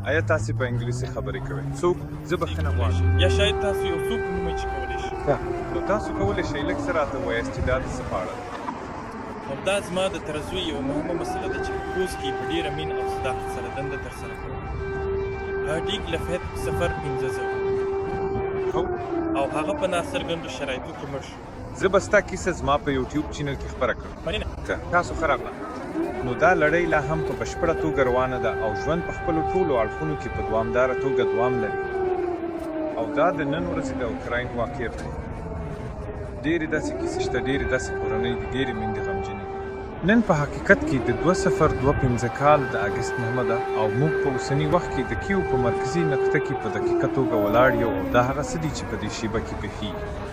آیا تاسو په انګلیسي خبرې کوئ؟ څوک؟ زه بخښنه غواړم. یا شاید تاسو یو څوک ومومئ چې کولی شي. نو تاسو کولی شئ لږ څه راته ووایاست چې دا د څه په اړه ده؟ همدا زما د ترزوی یوه مهمه مسله ده چې په کورس کې په ډېره مین او صداقت سره دنده ترسره کوم. هارډیک له فهد 0.15 هو او هغه په ناڅرګندو شرایطو کې مړ شو. زه به ستا کیسه زما په یوټیوب چینل کې خپره کړم. مننه. تاسو ښه راغلاست. نو دا لړۍ لا هم په بشپړه توګه روانه ده او ژوند په خپلو ټولو اړخونو کې په دوامداره توګه دوام لري. او دا د نن ورځې د اوکراین واقعیت دی. ډېرې داسې کیسې شته، ډېرې داسې کورنۍ دي، ډېرې میندې غمجنې دي. نن په حقیقت کې د 2025 کال د اګست نهمه ده او موږ په اوسني وخت کې د کیو په مرکزي نقطه کې په دقیقه توګه ولاړ یو او دا هغه څه دي چې په دې شیبه کې پېښېږي.